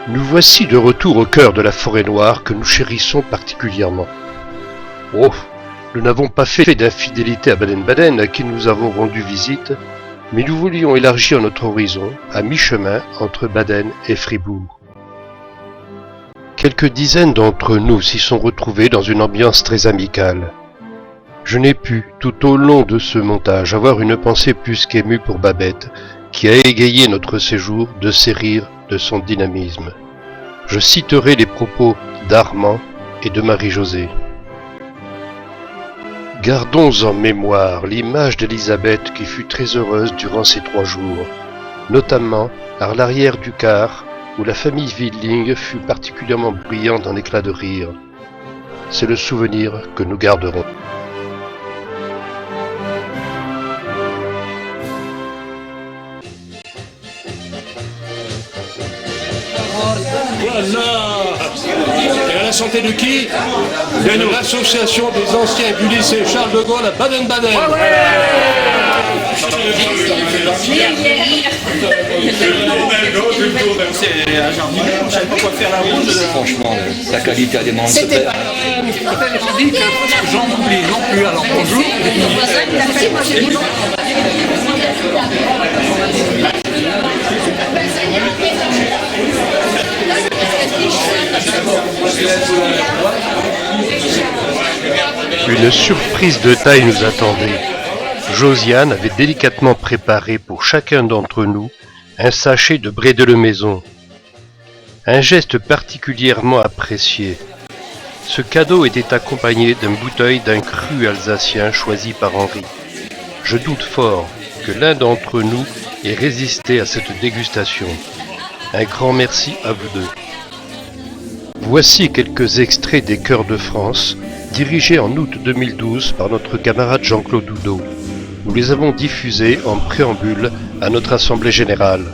Nous voici de retour au cœur de la forêt noire que nous chérissons particulièrement. Oh, nous n'avons pas fait d'infidélité à Baden-Baden à qui nous avons rendu visite, mais nous voulions élargir notre horizon à mi-chemin entre Baden et Fribourg. Quelques dizaines d'entre nous s'y sont retrouvés dans une ambiance très amicale. Je n'ai pu, tout au long de ce montage, avoir une pensée plus qu'émue pour Babette, qui a égayé notre séjour de ses rires, de son dynamisme. Je citerai les propos d'Armand et de Marie-Josée. Gardons en mémoire l'image d'Elisabeth qui fut très heureuse durant ces 3 jours, notamment à l'arrière du car où la famille Widling fut particulièrement bruyante en éclats de rire. C'est le souvenir que nous garderons. Voilà. Et à la santé de qui? De l'association des anciens du lycée Charles de Gaulle à Baden-Baden. C'est un jardinier, on ne savait pas quoi faire la rouge. Franchement, la qualité alimentaire se perd. Je dis que j'en oublie non plus, alors bonjour. Une surprise de taille nous attendait. Josiane avait délicatement préparé pour chacun d'entre nous un sachet de Bray-de-le-Maison. Un geste particulièrement apprécié. Ce cadeau était accompagné d'un bouteille d'un cru alsacien choisi par Henri. Je doute fort que l'un d'entre nous ait résisté à cette dégustation. Un grand merci à vous deux. Voici quelques extraits des Chœurs de France, dirigés en août 2012 par notre camarade Jean-Claude Oudot. Nous les avons diffusés en préambule à notre Assemblée Générale.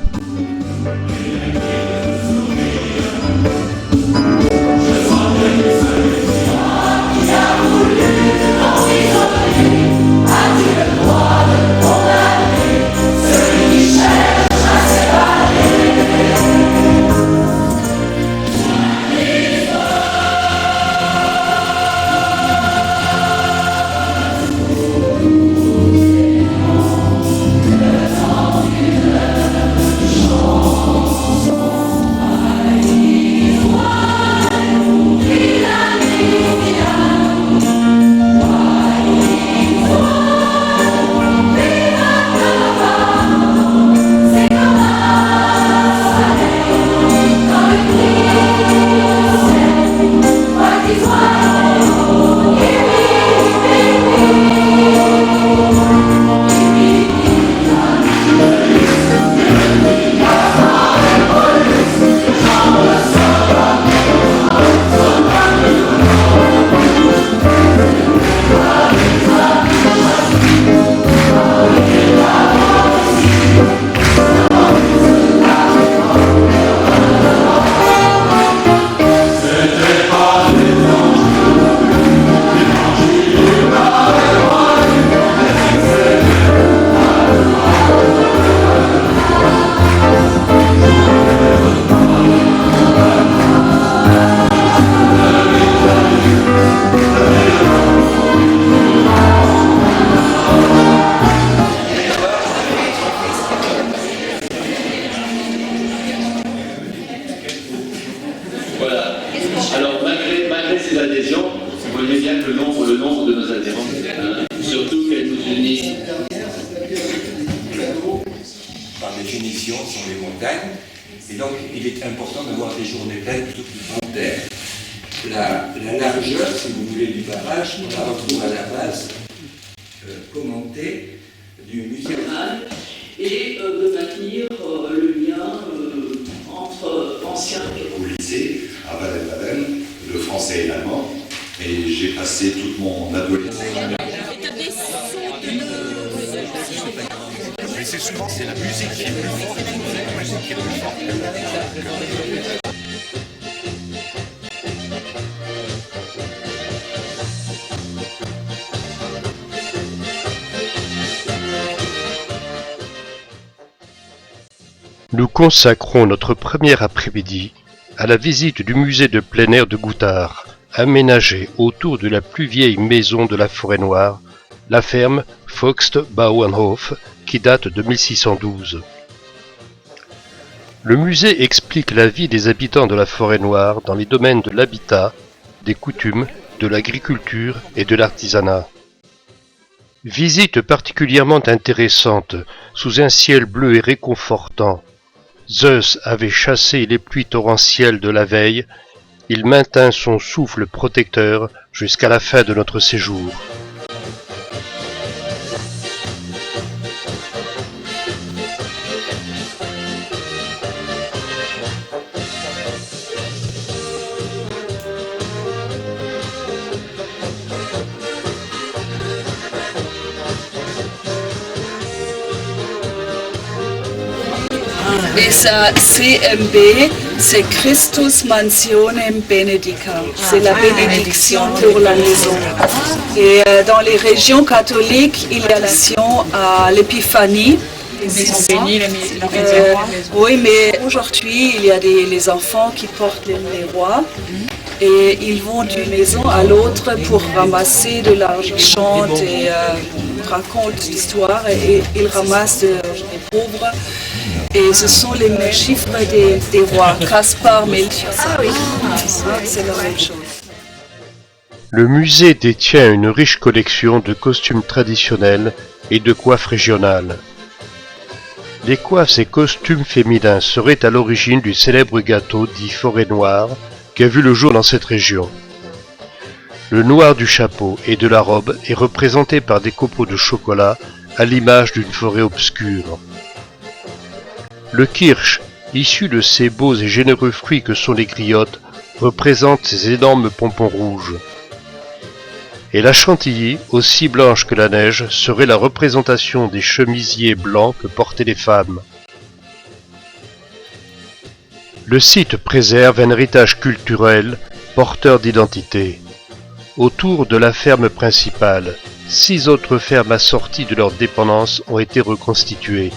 Nous consacrons notre premier après-midi à la visite du musée de plein air de Goutard, aménagé autour de la plus vieille maison de la Forêt-Noire, la ferme Vogt-Bauernhof, qui date de 1612. Le musée explique la vie des habitants de la Forêt-Noire dans les domaines de l'habitat, des coutumes, de l'agriculture et de l'artisanat. Visite particulièrement intéressante, sous un ciel bleu et réconfortant. Zeus avait chassé les pluies torrentielles de la veille, il maintint son souffle protecteur jusqu'à la fin de notre séjour. Et ça, CMB, c'est Christus Mansionem Benedica. C'est la bénédiction pour la maison. Et dans les régions catholiques, il y a l'action à l'Épiphanie. Oui, mais aujourd'hui, il y a les enfants qui portent les rois. Et ils vont d'une maison à l'autre pour ramasser de l'argent. Ils chantent et racontent l'histoire et ils ramassent des pauvres. Et ce sont les mêmes chiffres des rois, Caspar, Melchior. Ah oui, c'est la même chose. Le musée détient une riche collection de costumes traditionnels et de coiffes régionales. Les coiffes et costumes féminins seraient à l'origine du célèbre gâteau dit Forêt-Noire qui a vu le jour dans cette région. Le noir du chapeau et de la robe est représenté par des copeaux de chocolat à l'image d'une forêt obscure. Le kirsch, issu de ces beaux et généreux fruits que sont les griottes, représente ces énormes pompons rouges. Et la chantilly, aussi blanche que la neige, serait la représentation des chemisiers blancs que portaient les femmes. Le site préserve un héritage culturel, porteur d'identité. Autour de la ferme principale, 6 autres fermes assorties de leurs dépendances ont été reconstituées.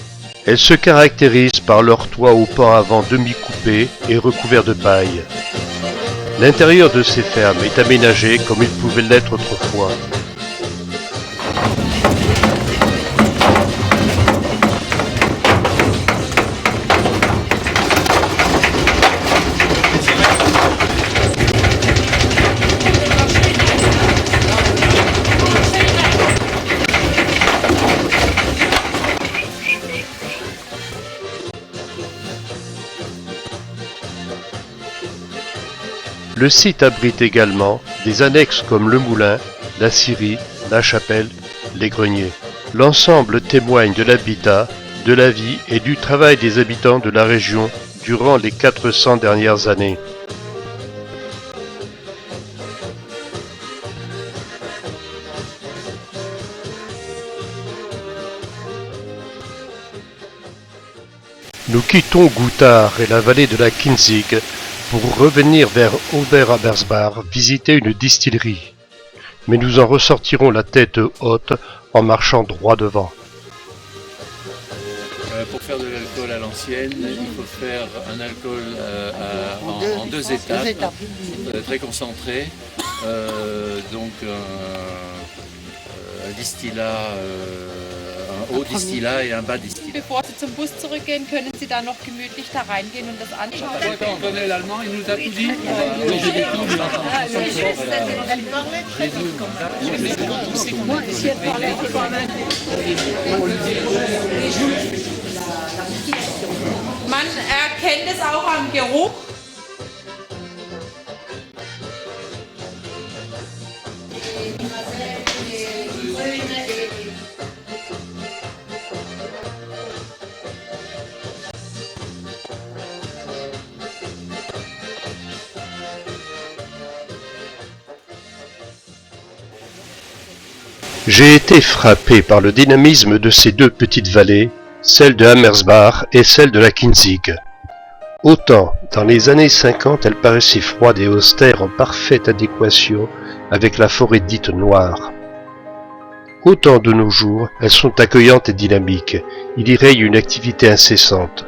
Elles se caractérisent par leur toit au pan avant demi-coupé et recouvert de paille. L'intérieur de ces fermes est aménagé comme il pouvait l'être autrefois. Le site abrite également des annexes comme le moulin, la scierie, la chapelle, les greniers. L'ensemble témoigne de l'habitat, de la vie et du travail des habitants de la région durant les 400 dernières années. Nous quittons Goutard et la vallée de la Kinzig pour revenir vers Ober-Abersbach visiter une distillerie. Mais nous en ressortirons la tête haute en marchant droit devant. Pour faire de l'alcool à l'ancienne, il faut faire un alcool en deux étapes, très concentré. Donc un distillat, un haut distillat et un bas distillat. Bevor Sie zum Bus zurückgehen, können Sie da noch gemütlich da reingehen und das anschauen. On connaît l'allemand, il nous a tout dit. Man erkennt es auch am Geruch. J'ai été frappé par le dynamisme de ces deux petites vallées, celle de Amersbach et celle de la Kinzig. Autant, dans les années 50, elles paraissaient froides et austères en parfaite adéquation avec la forêt dite noire. Autant de nos jours, elles sont accueillantes et dynamiques, il y règne une activité incessante.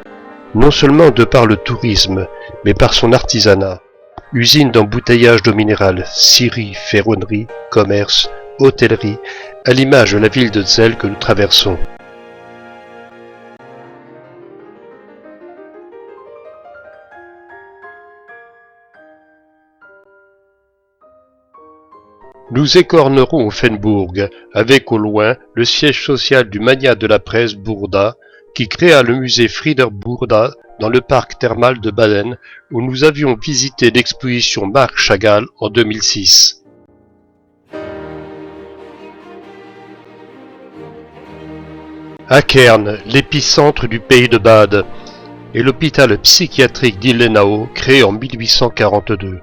non seulement de par le tourisme, mais par son artisanat. Usines d'embouteillage d'eau minérale, scierie, ferronnerie, commerce, hôtellerie, à l'image de la ville de Zell que nous traversons. Nous écornerons Offenbourg, avec au loin le siège social du magnat de la presse Bourda, qui créa le musée Frieder Bourda dans le parc thermal de Baden, où nous avions visité l'exposition Marc Chagall en 2006. Akern, l'épicentre du pays de Bade, et l'hôpital psychiatrique d'Illenau, créé en 1842.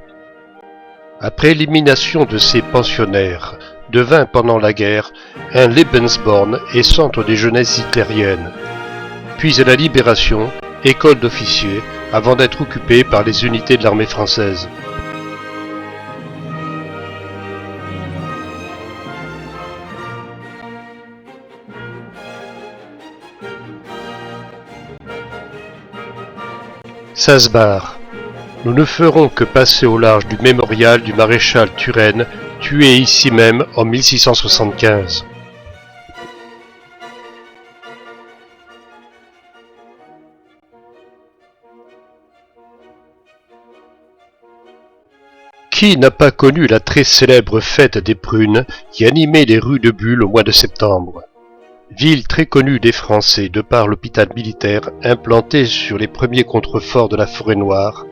Après élimination de ses pensionnaires, devint pendant la guerre un Lebensborn et centre des jeunesses hitlériennes. Puis à la Libération, école d'officiers, avant d'être occupé par les unités de l'armée française. Sasbar. Nous ne ferons que passer au large du mémorial du maréchal Turenne, tué ici même en 1675. Qui n'a pas connu la très célèbre fête des prunes qui animait les rues de Bulle au mois de septembre? Ville très connue des Français de par l'hôpital militaire implanté sur les premiers contreforts de la forêt noire,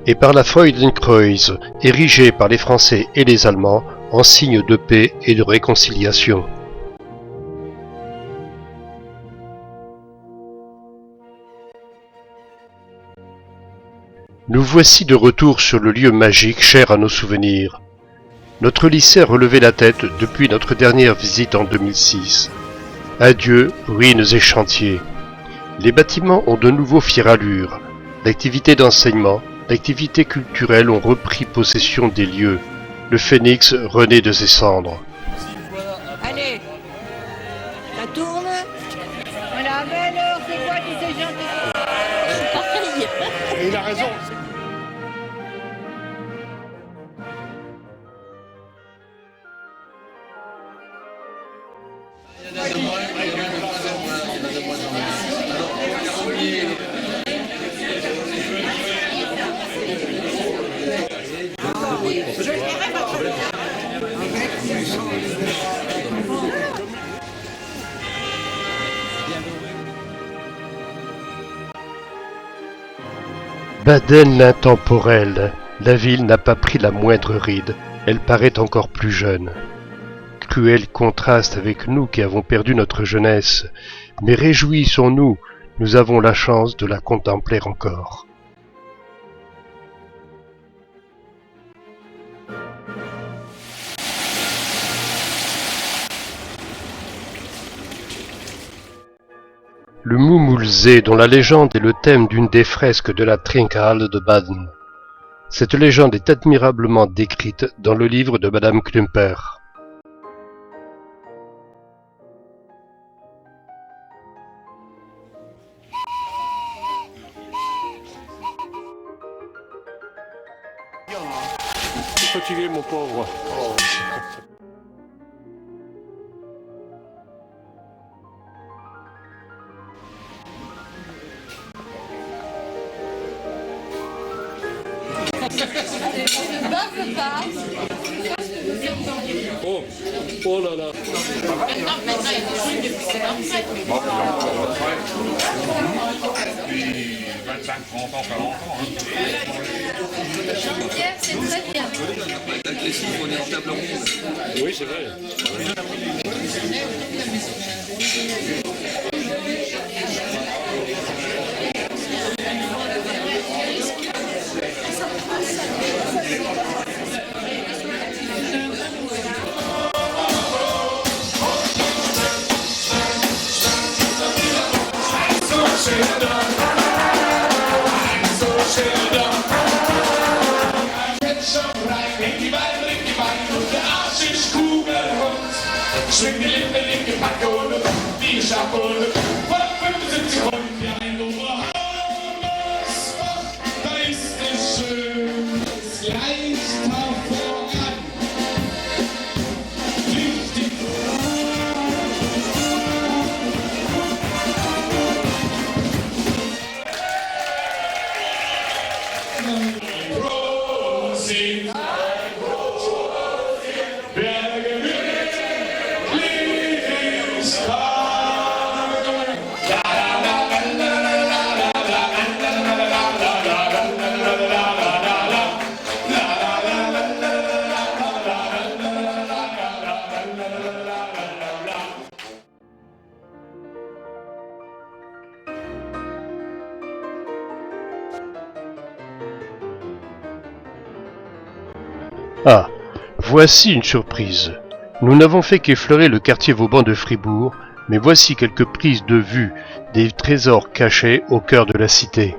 et par la Freudenkreuz, érigée par les Français et les Allemands en signe de paix et de réconciliation. Nous voici de retour sur le lieu magique cher à nos souvenirs. Notre lycée a relevé la tête depuis notre dernière visite en 2006. Adieu, ruines et chantiers. Les bâtiments ont de nouveau fière allure. L'activité d'enseignement, l'activité culturelle ont repris possession des lieux. Le phénix renaît de ses cendres. Allez, ça tourne. Voilà, mais alors, c'est quoi tous ces gens qui... Pareil. Et il a raison. Baden l'intemporelle, la ville n'a pas pris la moindre ride, elle paraît encore plus jeune. Cruel contraste avec nous qui avons perdu notre jeunesse, mais réjouissons-nous, nous avons la chance de la contempler encore. Le Mumulsee dont la légende est le thème d'une des fresques de la Trinkhalle de Baden. Cette légende est admirablement décrite dans le livre de Madame Klümper. Fatigué, mon pauvre. Oh. Oh, oh là là. Depuis 25-30 ans, pas longtemps. C'est très bien. On est en table ronde. Oui, c'est vrai. Swing die Lippen in die Packone, die Schappone, 75 Sekunden, die ein Nummer. Ah, voici une surprise. Nous n'avons fait qu'effleurer le quartier Vauban de Fribourg, mais voici quelques prises de vue des trésors cachés au cœur de la cité.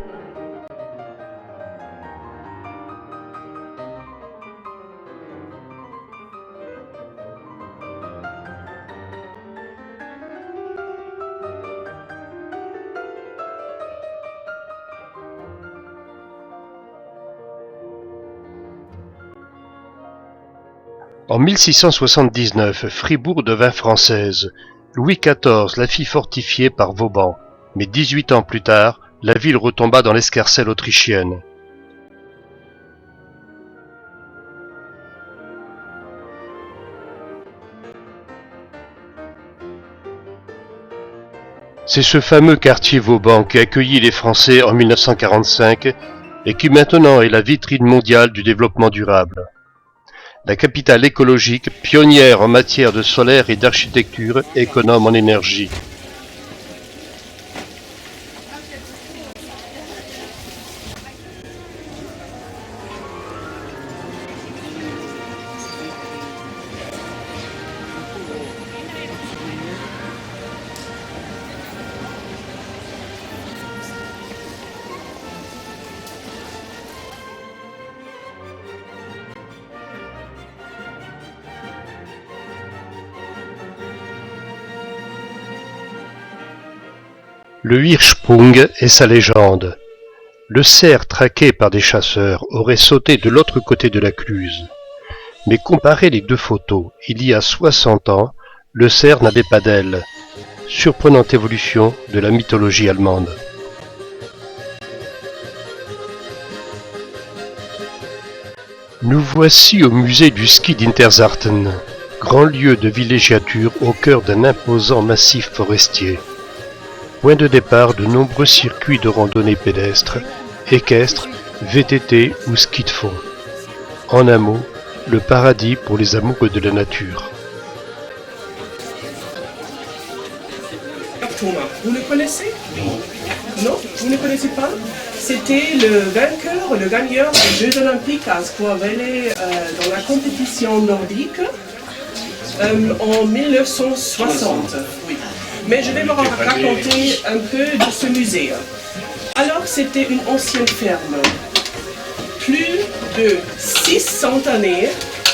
En 1679, Fribourg devint française. Louis XIV la fit fortifier par Vauban, mais 18 ans plus tard, la ville retomba dans l'escarcelle autrichienne. C'est ce fameux quartier Vauban qui accueillit les Français en 1945 et qui maintenant est la vitrine mondiale du développement durable. La capitale écologique, pionnière en matière de solaire et d'architecture, économe en énergie. Le Hirschsprung est sa légende. Le cerf traqué par des chasseurs aurait sauté de l'autre côté de la Cluse. Mais comparez les deux photos, il y a 60 ans, le cerf n'avait pas d'ailes. Surprenante évolution de la mythologie allemande. Nous voici au musée du ski d'Interzarten, grand lieu de villégiature au cœur d'un imposant massif forestier. Point de départ de nombreux circuits de randonnée pédestre, équestre, VTT ou ski de fond. En un mot, le paradis pour les amoureux de la nature. Thomas, vous le connaissez? Non, vous ne connaissez pas? C'était le vainqueur, le gagneur des Jeux Olympiques à Squavelle dans la compétition nordique en 1960. Oui. Mais je vais vous raconter un peu de ce musée. Alors, c'était une ancienne ferme. Plus de 600 années,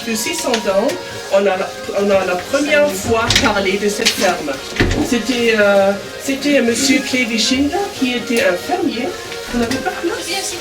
de 600 ans, on a la première fois parlé de cette ferme. C'était un monsieur Clévi Schindler qui était un fermier. Vous n'avez pas place?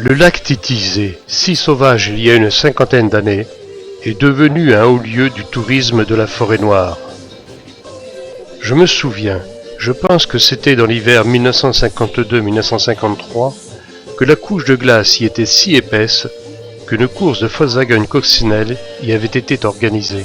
Le lac Titisé, si sauvage il y a une cinquantaine d'années, est devenu un haut lieu du tourisme de la Forêt-Noire. Je me souviens, je pense que c'était dans l'hiver 1952-1953, que la couche de glace y était si épaisse qu'une course de Volkswagen-Coccinelle y avait été organisée.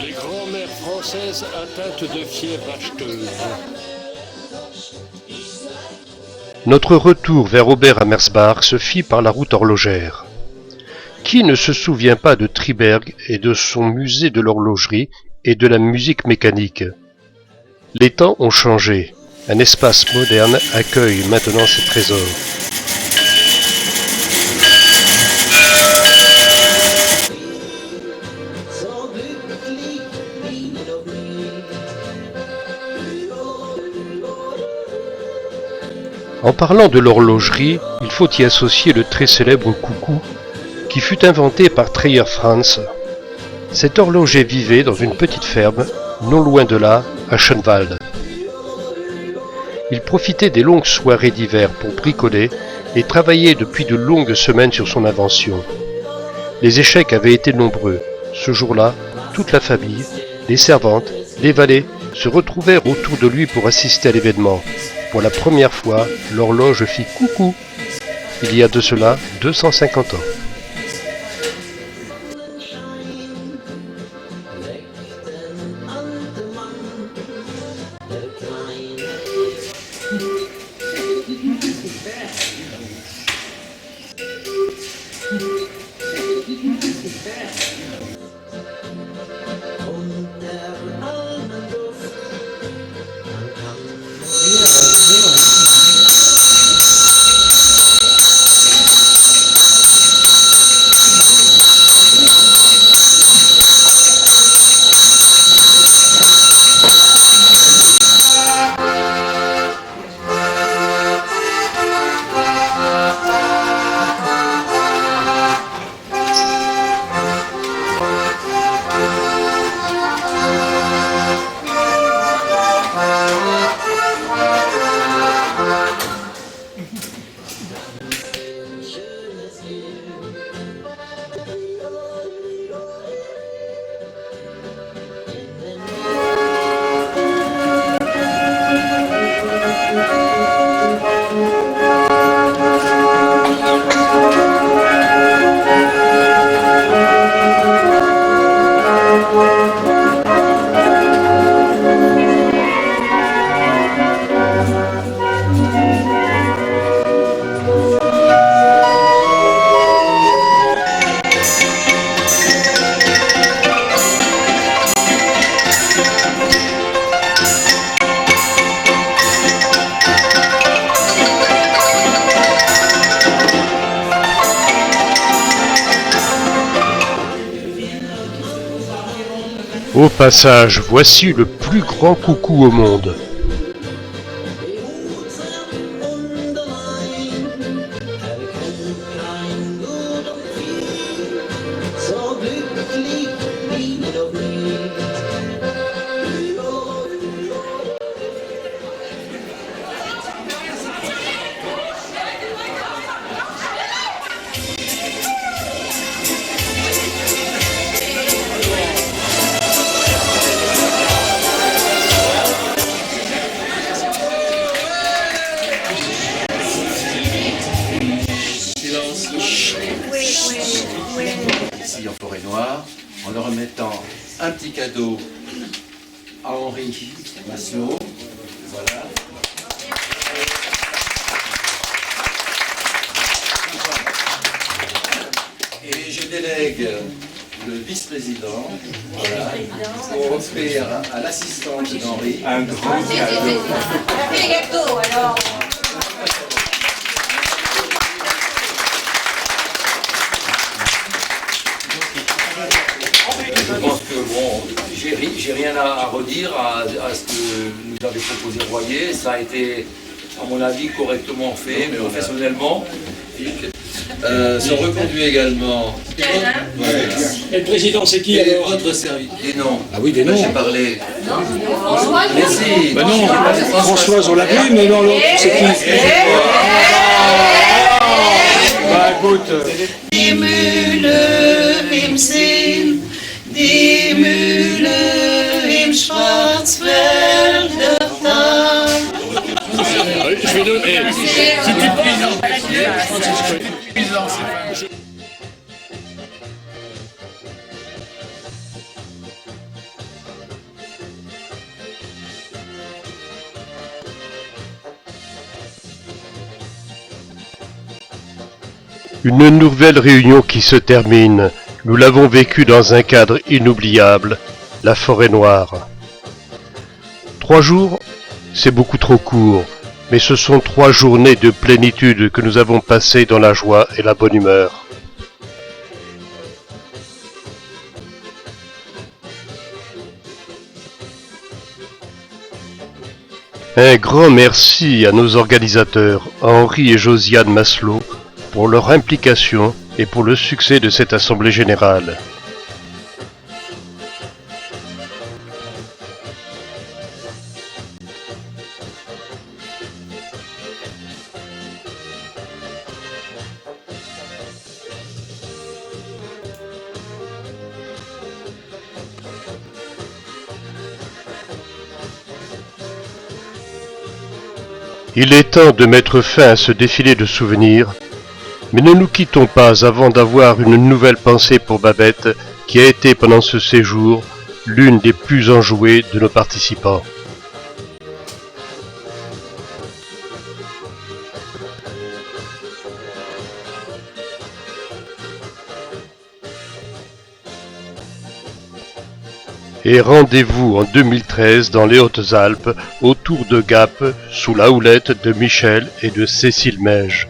Les grands-mères françaises atteintes de fièvre acheteuse. Notre retour vers Ober-Ammersbach se fit par la route horlogère. Qui ne se souvient pas de Triberg et de son musée de l'horlogerie et de la musique mécanique? Les temps ont changé. Un espace moderne accueille maintenant ces trésors. En parlant de l'horlogerie, il faut y associer le très célèbre coucou qui fut inventé par Treyer Franz. Cet horloger vivait dans une petite ferme, non loin de là, à Schönwald. Il profitait des longues soirées d'hiver pour bricoler et travaillait depuis de longues semaines sur son invention. Les échecs avaient été nombreux. Ce jour-là, toute la famille, les servantes, les valets, se retrouvèrent autour de lui pour assister à l'événement. Pour la première fois, l'horloge fit coucou. Il y a de cela 250 ans. Au passage, voici le plus grand coucou au monde. Ici en Forêt-Noire, en leur remettant un petit cadeau à Henri Maslow. Voilà. Et je délègue le vice-président, voilà, pour offrir à l'assistante d'Henri un grand cadeau. Un gâteau alors. à redire à ce que nous avait proposé Royer. Ça a été, à mon avis, correctement fait, mais professionnellement. Sont reconduits également. Et le président, c'est qui alors? Votre service. Des noms. Ah oui, des noms. J'ai parlé. Mais si. Ben non, Françoise, on l'a vu, mais non, l'autre, c'est qui? Bah écoute. Die Mühle im Sinn, die Mühle im Schwarzwälder Tal. Je vais donner. C'est une Une nouvelle réunion qui se termine. Nous l'avons vécue dans un cadre inoubliable, la forêt noire. 3 jours, c'est beaucoup trop court, mais ce sont 3 journées de plénitude que nous avons passées dans la joie et la bonne humeur. Un grand merci à nos organisateurs, Henri et Josiane Masselot, pour leur implication et pour le succès de cette assemblée générale. Il est temps de mettre fin à ce défilé de souvenirs, mais ne nous quittons pas avant d'avoir une nouvelle pensée pour Babette, qui a été pendant ce séjour l'une des plus enjouées de nos participants. Et rendez-vous en 2013 dans les Hautes-Alpes, autour de Gap, sous la houlette de Michel et de Cécile Meige.